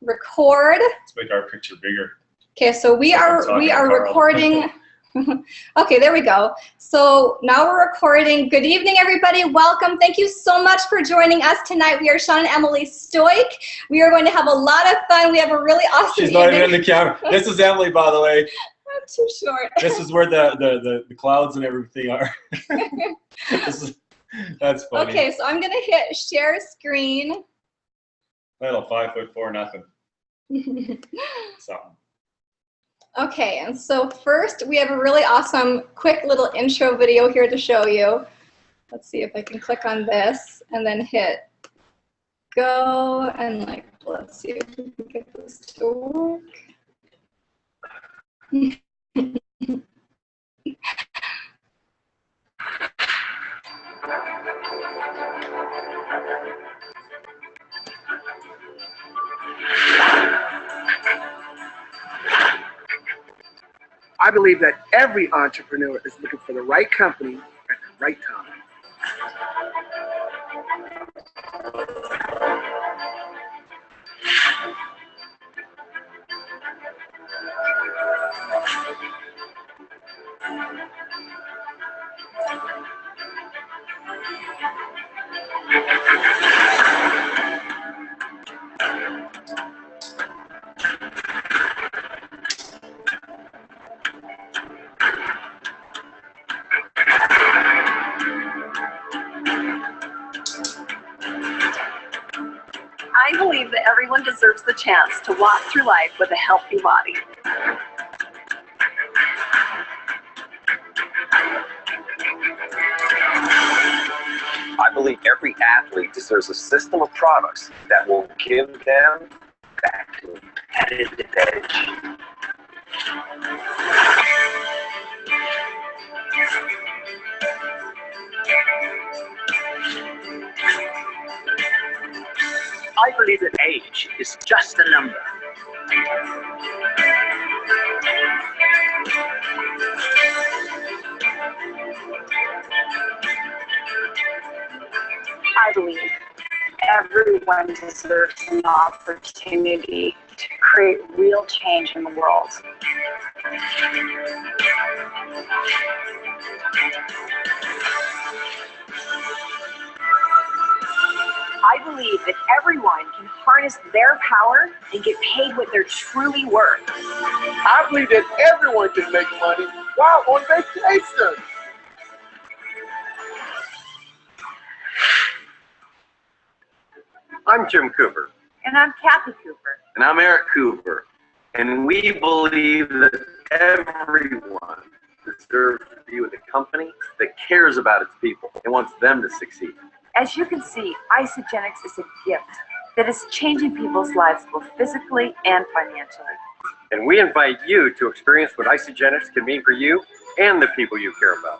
Record. Let's make our picture bigger. Okay, so we are recording. Okay, there we go. So now we're recording. Good evening, everybody. Welcome. Thank you so much for joining us tonight. We are Shawn and Emily Stoik. We are going to have a lot of fun. We have a really awesome She's not even in the camera. This is Emily, by the way. I'm too short. This is where the clouds and everything are. That's funny. Okay, so I'm going to hit share screen. Little 5'4", nothing. Something. Okay, and so first we have a really awesome quick little intro video here to show you. Let's see if I can click on this and then hit go, and like, let's see if we can get this to work. I believe that every entrepreneur is looking for the right company at the right time. I believe that everyone deserves the chance to walk through life with a healthy body. I believe every athlete deserves a system of products that will give them that competitive edge. I believe that age is just a number. I believe everyone deserves an opportunity to create real change in the world. I believe that everyone can harness their power and get paid what they're truly worth. I believe that everyone can make money while on vacation. I'm Jim Cooper. And I'm Kathy Cooper. And I'm Eric Cooper. And we believe that everyone deserves to be with a company that cares about its people and wants them to succeed. As you can see, Isagenix is a gift that is changing people's lives both physically and financially. And we invite you to experience what Isagenix can mean for you and the people you care about.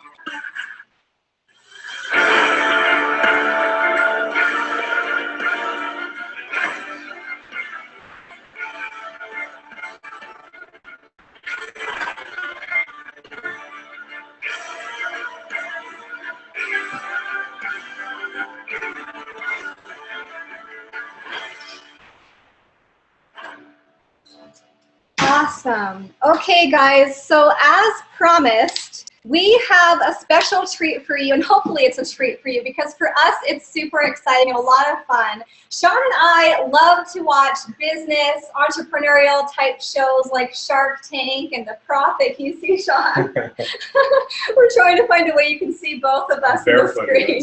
Awesome. Okay, guys, so as promised, we have a special treat for you, and hopefully it's a treat for you, because for us it's super exciting and a lot of fun. Shawn and I love to watch business, entrepreneurial type shows like Shark Tank and The Profit. Can you see, Shawn? We're trying to find a way you can see both of us on the screen.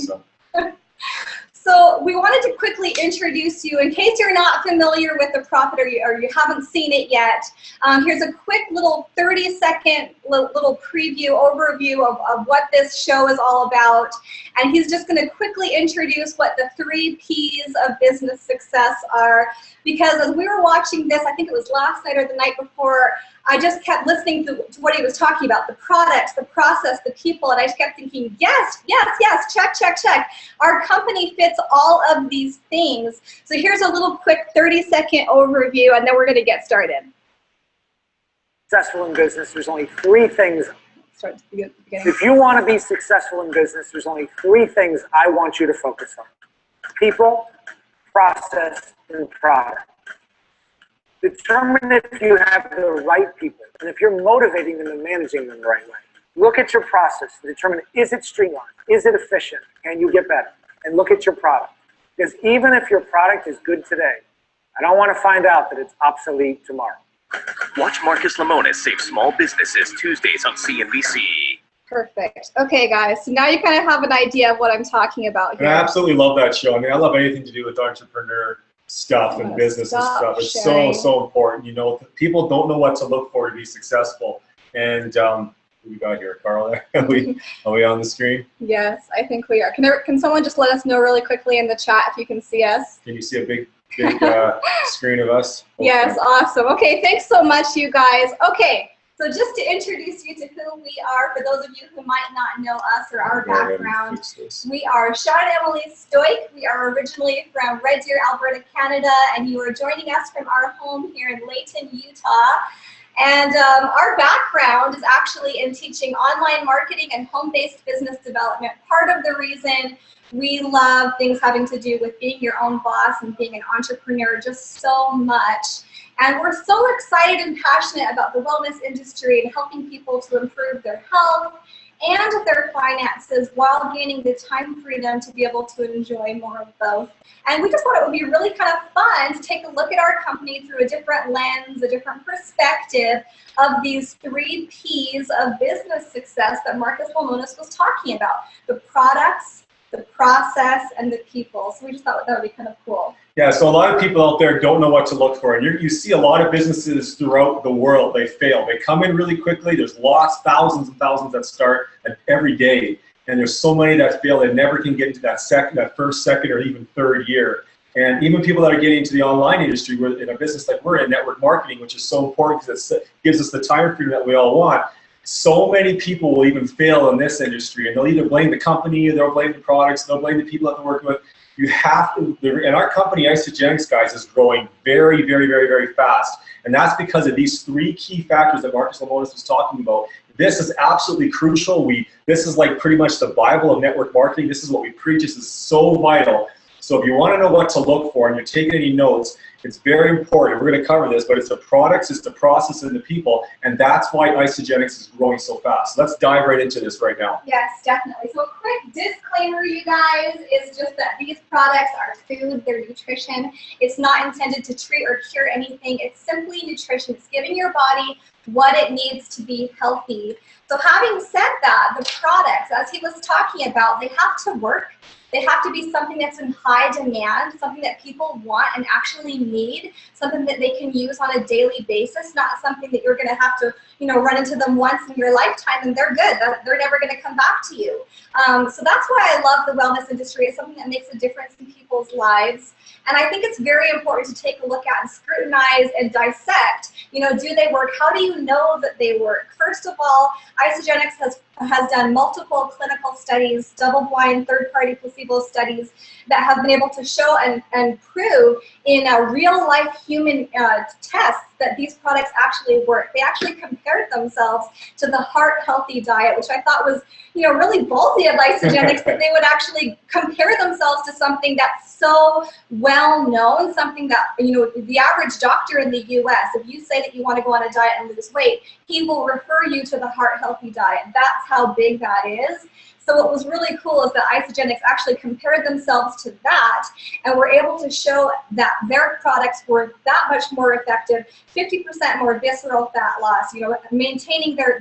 So we wanted to quickly introduce you, in case you're not familiar with The Profit or you haven't seen it yet. Here's a quick little 30-second little preview, overview of what this show is all about. And he's just going to quickly introduce what the 3 P's of business success are. Because as we were watching this, I think it was last night or the night before, I just kept listening to what he was talking about, the products, the process, the people, and I just kept thinking, yes, yes, yes, check, check, check. Our company fits all of these things. So here's a little quick 30-second overview, and then we're going to get started. Successful in business, there's only 3 things. Start at the beginning. If you want to be successful in business, there's only 3 things I want you to focus on: people, process, and product. Determine if you have the right people and if you're motivating them and managing them the right way. Look at your process and determine, is it streamlined? Is it efficient? Can you get better? And look at your product. Because even if your product is good today, I don't want to find out that it's obsolete tomorrow. Watch Marcus Lemonis save small businesses Tuesdays on CNBC. Perfect. Okay, guys, so now you kind of have an idea of what I'm talking about And here. I absolutely love that show. I mean, I love anything to do with entrepreneur stuff and business and stuff. It's so important. You know, people don't know what to look for to be successful. And who we got here, Carl? Are we on the screen? Yes, I think we are. Can someone just let us know really quickly in the chat if you can see us? Can you see a big screen of us? Yes, awesome. Okay, thanks so much, you guys. Okay, so just to introduce you to who we are, for those of you who might not know us or our background, we are Shawn and Emily Stoik. We are originally from Red Deer, Alberta, Canada, and you are joining us from our home here in Layton, Utah. And our background is actually in teaching online marketing and home-based business development. Part of the reason we love things having to do with being your own boss and being an entrepreneur just so much. And we're so excited and passionate about the wellness industry and helping people to improve their health and their finances while gaining the time freedom to be able to enjoy more of both. And we just thought it would be really kind of fun to take a look at our company through a different lens, a different perspective of these 3 P's of business success that Marcus Lemonis was talking about: the products, the process, and the people. So we just thought that would be kind of cool. Yeah, so a lot of people out there don't know what to look for. And you see a lot of businesses throughout the world, they fail. They come in really quickly. There's thousands and thousands that start every day. And there's so many that fail that never can get into that first, second, or even third year. And even people that are getting into the online industry, we're in a business like we're in, network marketing, which is so important because it gives us the time freedom that we all want. So many people will even fail in this industry, and they'll either blame the company, or they'll blame the products, they'll blame the people that they're working with. You have to, and our company, Ionic, guys, is growing very, very, very, very fast. And that's because of these 3 key factors that Marcus Lemonis was talking about. This is absolutely crucial. This is like pretty much the Bible of network marketing. This is what we preach. This is so vital. So if you want to know what to look for and you're taking any notes, it's very important. We're going to cover this, but it's the products, it's the process, and the people, and that's why Ionic is growing so fast. So let's dive right into this right now. Yes, definitely. So a quick disclaimer, you guys, is just that these products are food, they're nutrition. It's not intended to treat or cure anything. It's simply nutrition. It's giving your body what it needs to be healthy. So having said that, the products, as he was talking about, they have to work. They have to be something that's in high demand, something that people want and actually need, something that they can use on a daily basis, not something that you're going to have to, run into them once in your lifetime and they're good. They're never going to come back to you. So that's why I love the wellness industry. It's something that makes a difference in people's lives. And I think it's very important to take a look at and scrutinize and dissect, do they work? How do you know that they work? First of all, Ionic has done multiple clinical studies, double-blind, third-party placebo studies that have been able to show and prove in a real-life human tests that these products actually work. They actually compared themselves to the Heart Healthy diet, which I thought was, really ballsy of Ionic that they would actually compare themselves to something that's so well known, something that, the average doctor in the US, if you say that you want to go on a diet and lose weight, he will refer you to the Heart Healthy diet. That's how big that is. So what was really cool is that Ionic actually compared themselves to that and were able to show that their products were that much more effective, 50% more visceral fat loss, maintaining their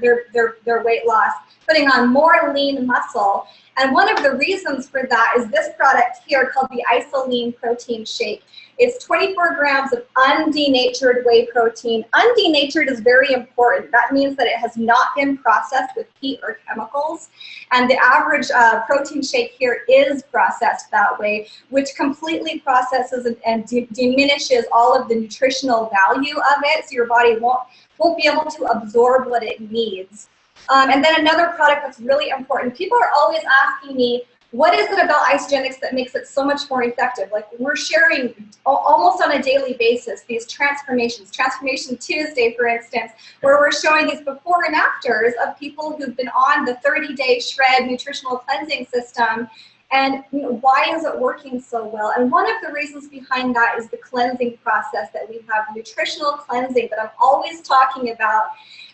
weight loss, putting on more lean muscle. And one of the reasons for that is this product here called the Isolean Protein Shake. It's 24 grams of undenatured whey protein. Undenatured is very important. That means that it has not been processed with heat or chemicals. And the average protein shake here is processed that way, which completely processes and diminishes all of the nutritional value of it, so your body won't be able to absorb what it needs. And then another product that's really important, people are always asking me, what is it about Ionic that makes it so much more effective? Like, we're sharing almost on a daily basis these transformations. Transformation Tuesday, for instance, where we're showing these before and afters of people who've been on the 30-day shred nutritional cleansing system And why is it working so well? And one of the reasons behind that is the cleansing process that we have, nutritional cleansing that I'm always talking about.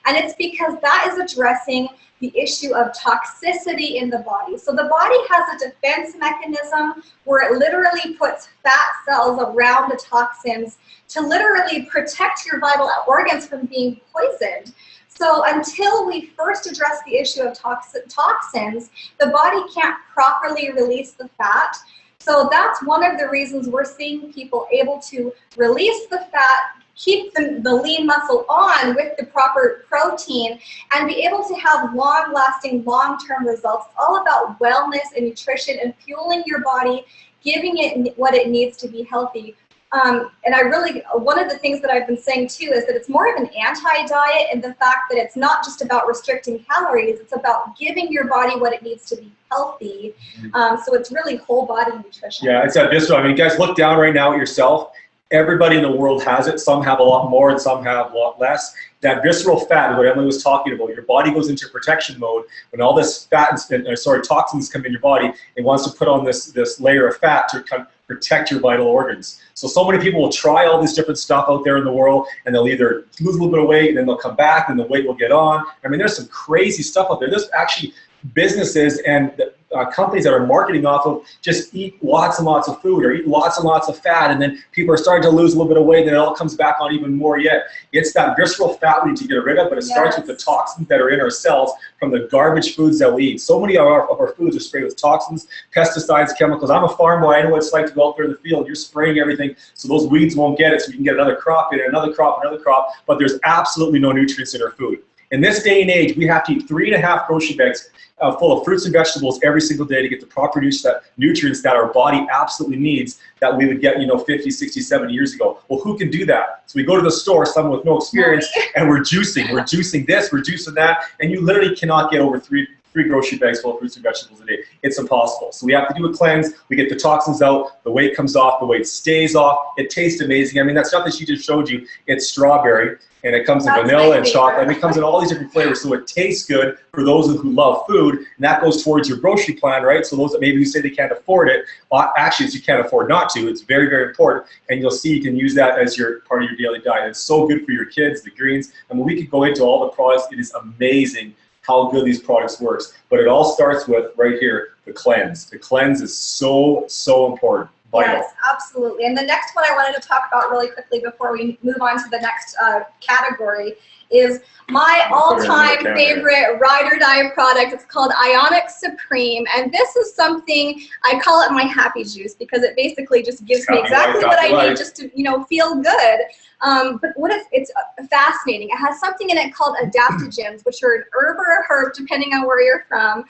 And it's because that is addressing the issue of toxicity in the body. So the body has a defense mechanism where it literally puts fat cells around the toxins to literally protect your vital organs from being poisoned. So until we first address the issue of toxins, the body can't properly release the fat. So that's one of the reasons we're seeing people able to release the fat, keep the lean muscle on with the proper protein, and be able to have long-lasting, long-term results. It's all about wellness and nutrition and fueling your body, giving it what it needs to be healthy. And I really, one of the things that I've been saying too is that it's more of an anti-diet in the fact that it's not just about restricting calories, it's about giving your body what it needs to be healthy. So it's really whole body nutrition. Yeah, it's that visceral. I mean, guys, look down right now at yourself. Everybody in the world has it. Some have a lot more and some have a lot less. That visceral fat, what Emily was talking about, your body goes into protection mode when all this fat toxins come in your body. It wants to put on this layer of fat to kind of protect your vital organs. So many people will try all this different stuff out there in the world, and they'll either lose a little bit of weight and then they'll come back and the weight will get on. I mean, there's some crazy stuff out there. There's actually businesses and companies that are marketing off of just eat lots and lots of food or eat lots and lots of fat, and then people are starting to lose a little bit of weight and it all comes back on even more yet. It's that visceral fat we need to get rid of, but it starts with the toxins that are in our cells from the garbage foods that we eat. So many of our foods are sprayed with toxins, pesticides, chemicals. I'm a farm boy. I know what it's like to go out there in the field. You're spraying everything so those weeds won't get it, so you can get another crop in, another crop, but there's absolutely no nutrients in our food. In this day and age, we have to eat 3.5 grocery bags full of fruits and vegetables every single day to get the proper nutrients that our body absolutely needs that we would get, 50, 60, 70 years ago. Well, who can do that? So we go to the store, someone with no experience, and we're juicing. We're juicing this, we're juicing that, and you literally cannot get over three grocery bags full of fruits and vegetables a day. It's impossible. So we have to do a cleanse. We get the toxins out. The weight comes off. The weight stays off. It tastes amazing. I mean, that stuff that she just showed you, it's strawberry, and it comes in vanilla and chocolate, and it comes in all these different flavors. So it tastes good for those who love food, and that goes towards your grocery plan, right? So those that maybe you say they can't afford it, actually, you can't afford not to. It's very, very important, and you'll see you can use that as your part of your daily diet. It's so good for your kids, the greens. I mean, we could go into all the products. It is amazing how good these products works. But it all starts with, right here, the cleanse. The cleanse is so, so important. Vital. Yes, absolutely. And the next one I wanted to talk about really quickly before we move on to the next category is my all-time favorite ride or die product. It's called Ionic Supreme, and this is something, I call it my happy juice because it basically just gives me exactly what I need just to, feel good. But it's fascinating. It has something in it called adaptogens, which are an herb or a herb, depending on where you're from.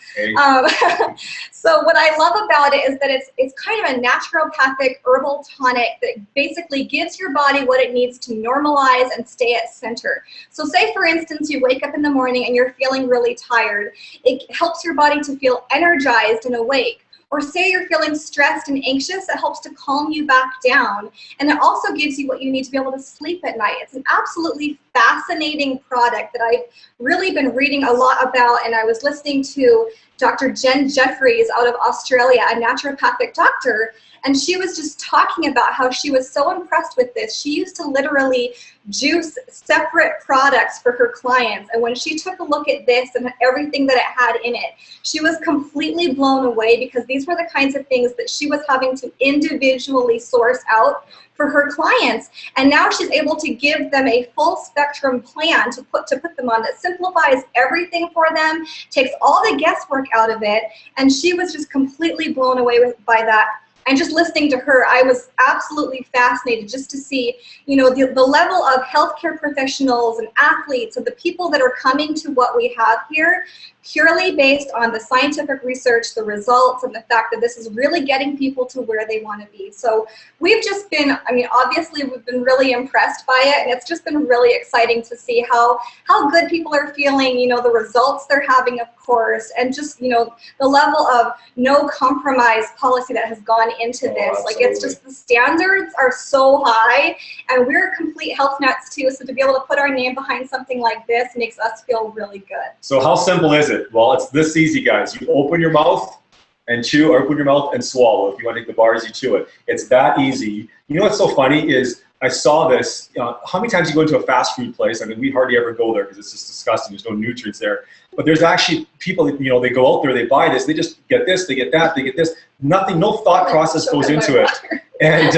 So what I love about it is that it's kind of a naturopathic herbal tonic that basically gives your body what it needs to normalize and stay at center. So say, for instance, you wake up in the morning and you're feeling really tired. It helps your body to feel energized and awake. Or say you're feeling stressed and anxious, it helps to calm you back down. And it also gives you what you need to be able to sleep at night. It's an absolutely fascinating product that I've really been reading a lot about, and I was listening to Dr. Jen Jeffries out of Australia, a naturopathic doctor, and she was just talking about how she was so impressed with this. She used to literally juice separate products for her clients, and when she took a look at this and everything that it had in it, she was completely blown away because these were the kinds of things that she was having to individually source out for her clients. And now she's able to give them a full spectrum plan to put them on that simplifies everything for them, takes all the guesswork out of it, and she was just completely blown away by that. And just listening to her, I was absolutely fascinated just to see, the level of healthcare professionals and athletes and the people that are coming to what we have here, purely based on the scientific research, the results, and the fact that this is really getting people to where they want to be. So we've just been, obviously we've been really impressed by it, and it's just been really exciting to see how good people are feeling, the results they're having, of course, and just, the level of no compromise policy that has gone into this. Like, it's just, the standards are so high, and we're complete health nuts too, so to be able to put our name behind something like this makes us feel really good. So how simple is it? Well, it's this easy, guys. You open your mouth and chew, or put in your mouth and swallow. If you want to take the bars, you chew it. It's that easy. You know what's so funny is I saw this. How many times you go into a fast food place? I mean, we hardly ever go there because it's just disgusting. There's no nutrients there. But there's actually people that, you know, they go out there, they buy this, they just get this, they get that, they get this. Nothing, no thought process goes into it. And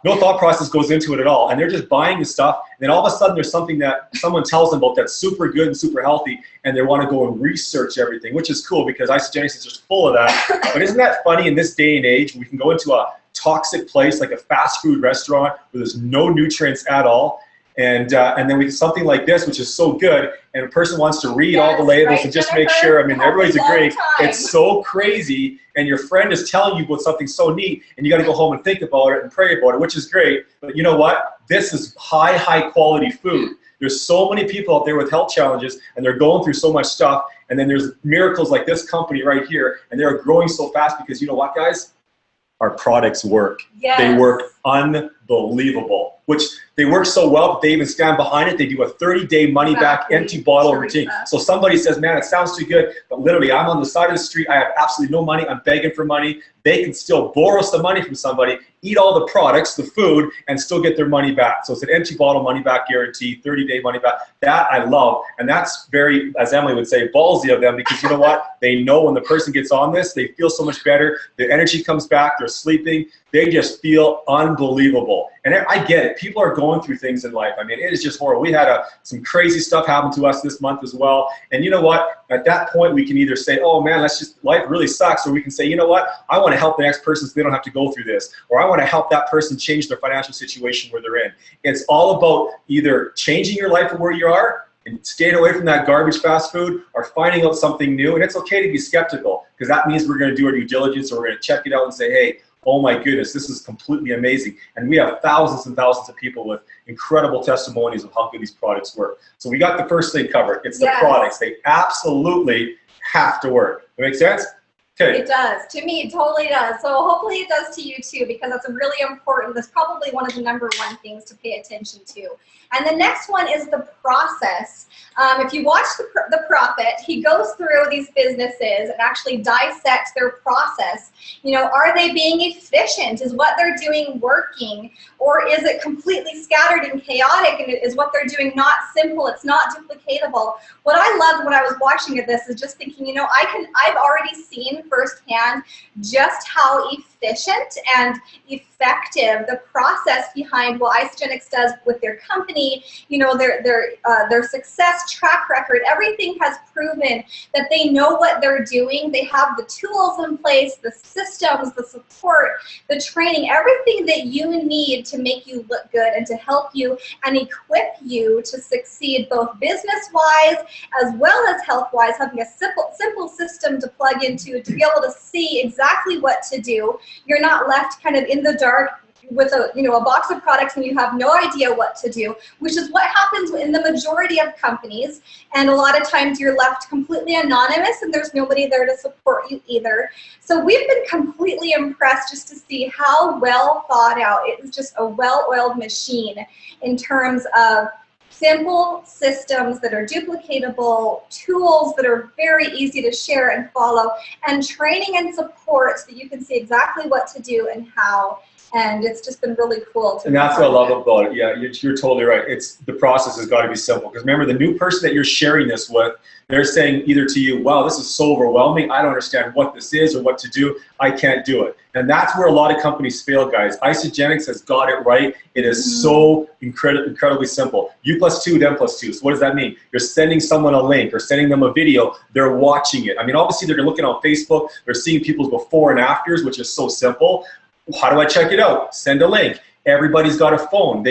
no thought process goes into it at all. And they're just buying the stuff. And then all of a sudden there's something that someone tells them about that's super good and super healthy, and they want to go and research everything, which is cool because Isagenix is just full of that. But isn't that funny in this day and age? We can go into a toxic place like a fast food restaurant where there's no nutrients at all. And then we do something like this, which is so good, and a person wants to read all the labels and just make sure, I mean, everybody's agreeing. It's so crazy, and your friend is telling you about something so neat, and you got to go home and think about it and pray about it, which is great. But you know what? This is high quality food. There's so many people out there with health challenges, and they're going through so much stuff, and then there's miracles like this company right here, and they're growing so fast because you know what, guys? Our products work. Yes. They work unbelievable, which they work so well, but they even stand behind it. They do a 30-day money-back empty bottle routine. So somebody says, man, it sounds too good, but literally I'm on the side of the street. I have absolutely no money. I'm begging for money. They can still borrow some money from somebody, eat all the products, the food, and still get their money back. So it's an empty bottle money-back guarantee, 30-day money-back. That I love, and that's very, as Emily would say, ballsy of them, because you know what? They know when the person gets on this, they feel so much better. Their energy comes back. They're sleeping. They just feel unbelievable. And I get it. People are going through things in life. I mean, it is just horrible. We had some crazy stuff happen to us this month as well. And you know what? At that point, we can either say, oh man, life really sucks. Or we can say, you know what? I want to help the next person so they don't have to go through this. Or I want to help that person change their financial situation where they're in. It's all about either changing your life from where you are and staying away from that garbage fast food, or finding out something new. And it's okay to be skeptical, because that means we're going to do our due diligence, or we're going to check it out and say, hey, oh my goodness, this is completely amazing. And we have thousands and thousands of people with incredible testimonies of how good these products work. So we got the first thing covered. It's the products. They absolutely have to work. That make sense? Okay. It does. To me, it totally does. So hopefully it does to you too, because that's a really important, that's probably one of the #1 things to pay attention to. And the next one is the process. If you watch the Prophet, he goes through these businesses and actually dissects their process. You know, are they being efficient? Is what they're doing working? Or is it completely scattered and chaotic, and is what they're doing not simple? It's not duplicatable. What I loved when I was watching this is just thinking, you know, I've already seen firsthand just how efficient and effective the process behind what Isagenix does with their company, you know, their success track record. Everything has proven that they know what they're doing. They have the tools in place, the systems, the support, the training, everything that you need to make you look good and to help you and equip you to succeed both business-wise as well as health-wise, having a simple system to plug into to be able to see exactly what to do. You're not left kind of in the dark with a box of products and you have no idea what to do, which is what happens in the majority of companies. And a lot of times you're left completely anonymous and there's nobody there to support you either. So we've been completely impressed just to see how well thought out. It is just a well-oiled machine in terms of simple systems that are duplicatable, tools that are very easy to share and follow, and training and support so that you can see exactly what to do and how. And it's just been really cool. And that's what I love about it. Yeah, you're totally right. The process has got to be simple. Because remember, the new person that you're sharing this with, they're saying either to you, wow, this is so overwhelming. I don't understand what this is or what to do. I can't do it. And that's where a lot of companies fail, guys. Isagenix has got it right. It is so incredibly simple. U+2, M+2. So what does that mean? You're sending someone a link or sending them a video. They're watching it. I mean, obviously, they're looking on Facebook. They're seeing people's before and afters, which is so simple. How do I check it out? Send a link. Everybody's got a phone.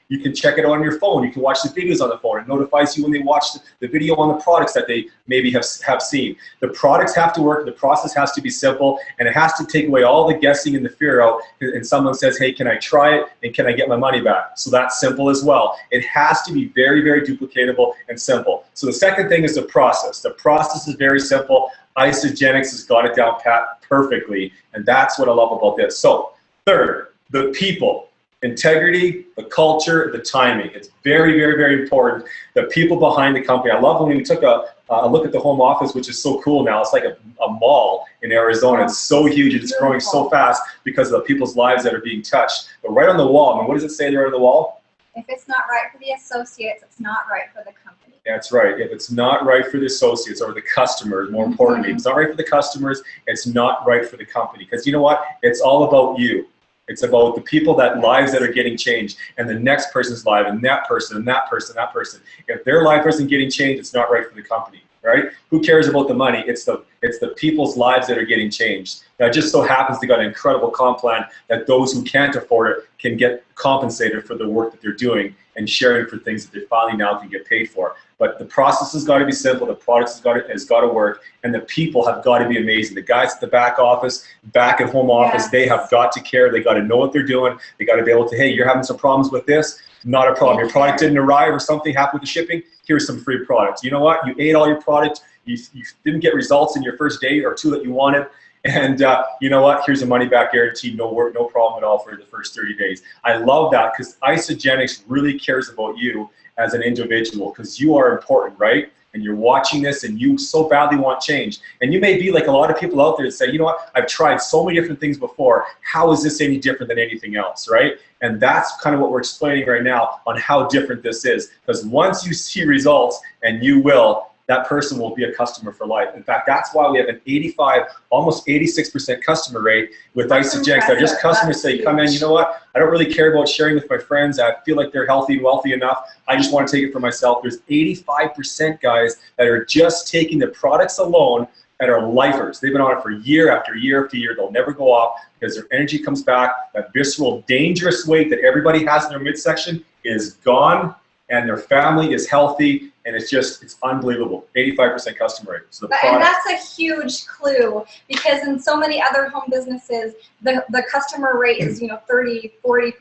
You can check it out on your phone. You can watch the videos on the phone. It notifies you when they watch the video on the products that they maybe have seen. The products have to work. The process has to be simple, and it has to take away all the guessing and the fear out. And someone says, hey, can I try it, and can I get my money back? So that's simple as well. It has to be very, very duplicatable and simple. So the second thing is the process. The process is very simple. Isagenix has got it down pat perfectly, and that's what I love about this. So third, the people. Integrity, the culture, the timing. It's very, very, very important. The people behind the company. I love when we took a look at the home office, which is so cool now. It's like a mall in Arizona. It's so huge and it's growing so fast because of the people's lives that are being touched. But right on the wall, I mean, what does it say there on the wall? If it's not right for the associates, it's not right for the company. That's right. If it's not right for the associates or the customers, more importantly, if it's not right for the customers, it's not right for the company. Because you know what? It's all about you. It's about the people lives that are getting changed, and the next person's life, and that person, and that person, that person. If their life isn't getting changed, it's not right for the company, right? Who cares about the money? It's the people's lives that are getting changed. Now, it just so happens they got an incredible comp plan that those who can't afford it can get compensated for the work that they're doing and sharing for things that they finally now can get paid for. But the process has got to be simple, the products has got to work, and the people have got to be amazing. The guys at the back office, back at home office, they have got to care. They got to know what they're doing. They got to be able to, hey, you're having some problems with this? Not a problem. Your product didn't arrive or something happened with the shipping? Here's some free products. You know what? You ate all your product. You didn't get results in your first day or two that you wanted. And you know what? Here's a money back guarantee, no work, no problem at all for the first 30 days. I love that because Isagenix really cares about you as an individual because you are important, right? And you're watching this and you so badly want change. And you may be like a lot of people out there that say, you know what? I've tried so many different things before. How is this any different than anything else, right? And that's kind of what we're explaining right now on how different this is. Because once you see results, and you will, that person will be a customer for life. In fact, that's why we have an 85, almost 86% customer rate with Isagenix. They're just customers say, come in, you know what? I don't really care about sharing with my friends. I feel like they're healthy and wealthy enough. I just want to take it for myself. There's 85% guys that are just taking the products alone that are lifers. They've been on it for year after year after year. They'll never go off because their energy comes back. That visceral, dangerous weight that everybody has in their midsection is gone, and their family is healthy, and it's unbelievable. 85% customer rate. So and that's a huge clue because in so many other home businesses, the customer rate is 30, 40%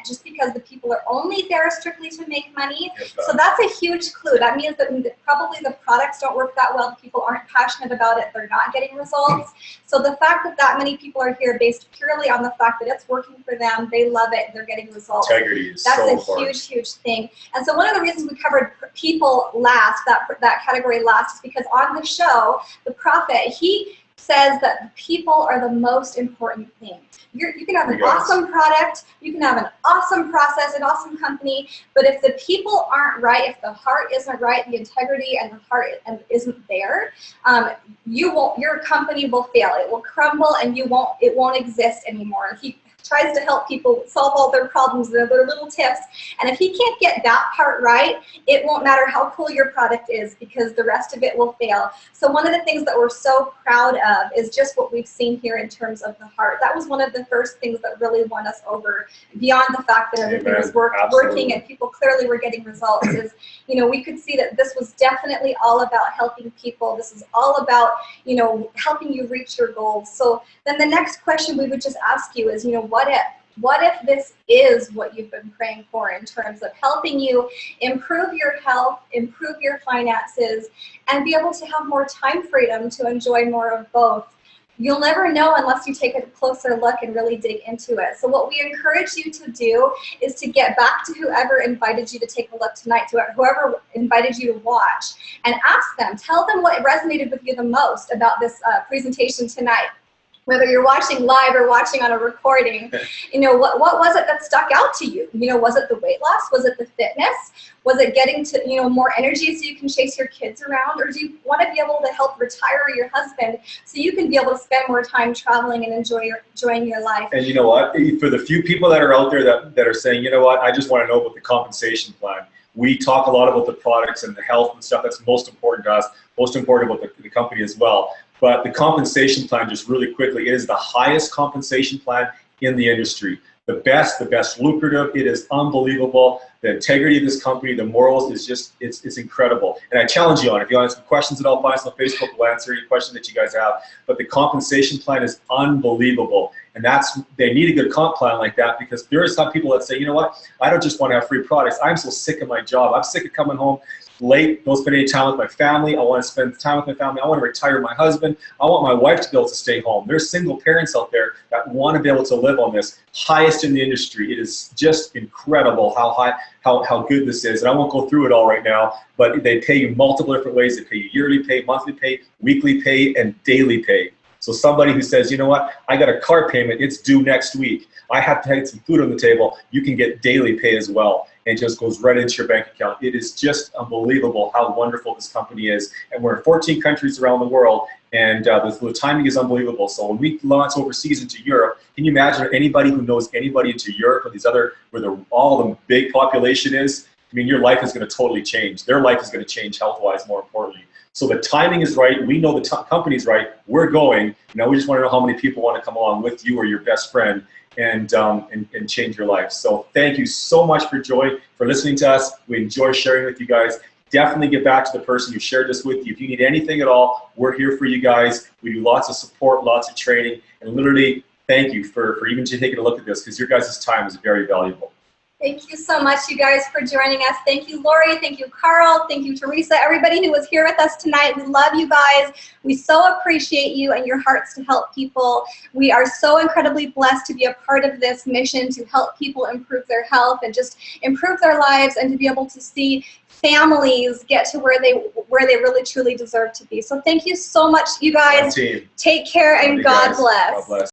just because the people are only there strictly to make money. So that's a huge clue. That means that probably the products don't work that well. The people aren't passionate about it. They're not getting results. So the fact that many people are here based purely on the fact that it's working for them, they love it, they're getting results. Integrity is that's so a important. huge, huge thing. And so one of the reasons we covered people last, that category last, is because on the show, the Prophet, he says that the people are the most important thing. You can have an awesome product, you can have an awesome process, an awesome company, but if the people aren't right, if the heart isn't right, the integrity and the heart isn't there, your company will fail. It will crumble, and it won't exist anymore. He tries to help people solve all their problems, their little tips, and if he can't get that part right, it won't matter how cool your product is because the rest of it will fail. So one of the things that we're so proud of is just what we've seen here in terms of the heart. That was one of the first things that really won us over, beyond the fact that everything was working and people clearly were getting results, is we could see that this was definitely all about helping people. This is all about helping you reach your goals. So then the next question we would just ask you is, what if this is what you've been praying for in terms of helping you improve your health, improve your finances, and be able to have more time freedom to enjoy more of both? You'll never know unless you take a closer look and really dig into it. So what we encourage you to do is to get back to whoever invited you to take a look tonight, to whoever invited you to watch, and ask them, tell them what resonated with you the most about this presentation tonight. Whether you're watching live or watching on a recording, what was it that stuck out to you? Was it the weight loss? Was it the fitness? Was it getting to, more energy so you can chase your kids around? Or do you want to be able to help retire your husband so you can be able to spend more time traveling and enjoying your life? And you know what? For the few people that are out there that are saying, you know what, I just want to know about the compensation plan. We talk a lot about the products and the health and stuff. That's most important to us, most important about the company as well. But the compensation plan, just really quickly, it is the highest compensation plan in the industry. The best lucrative. It is unbelievable. The integrity of this company, the morals is just, it's incredible. And I challenge you on it. If you want some questions at all, find us on Facebook. We'll answer any question that you guys have. But the compensation plan is unbelievable. And they need a good comp plan like that, because there are some people that say, you know what, I don't just want to have free products. I'm so sick of my job. I'm sick of coming home late, don't spend any time with my family. I want to spend time with my family. I want to retire my husband. I want my wife to be able to stay home. There's single parents out there that want to be able to live on this. Highest in the industry. It is just incredible how good this is. And I won't go through it all right now, but they pay you multiple different ways. They pay you yearly pay, monthly pay, weekly pay, and daily pay. So somebody who says, you know what, I got a car payment, it's due next week. I have to have some food on the table. You can get daily pay as well. And it just goes right into your bank account. It is just unbelievable how wonderful this company is. And we're in 14 countries around the world, and the timing is unbelievable. So when we launch overseas into Europe, can you imagine anybody who knows anybody into Europe or these other, where all the big population is? I mean, your life is going to totally change. Their life is going to change health-wise, more importantly. So the timing is right. We know the company's right. We're going. Now we just want to know how many people want to come along with you or your best friend and change your life. So thank you so much for listening to us. We enjoy sharing with you guys. Definitely get back to the person who shared this with you. If you need anything at all, we're here for you guys. We do lots of support, lots of training, and literally thank you for even taking a look at this, because your guys' time is very valuable. Thank you so much, you guys, for joining us. Thank you, Lori. Thank you, Carl. Thank you, Teresa. Everybody who was here with us tonight. We love you guys. We so appreciate you and your hearts to help people. We are so incredibly blessed to be a part of this mission to help people improve their health and just improve their lives, and to be able to see families get to where they really truly deserve to be. So thank you so much, you guys. Take care, and God bless. God bless.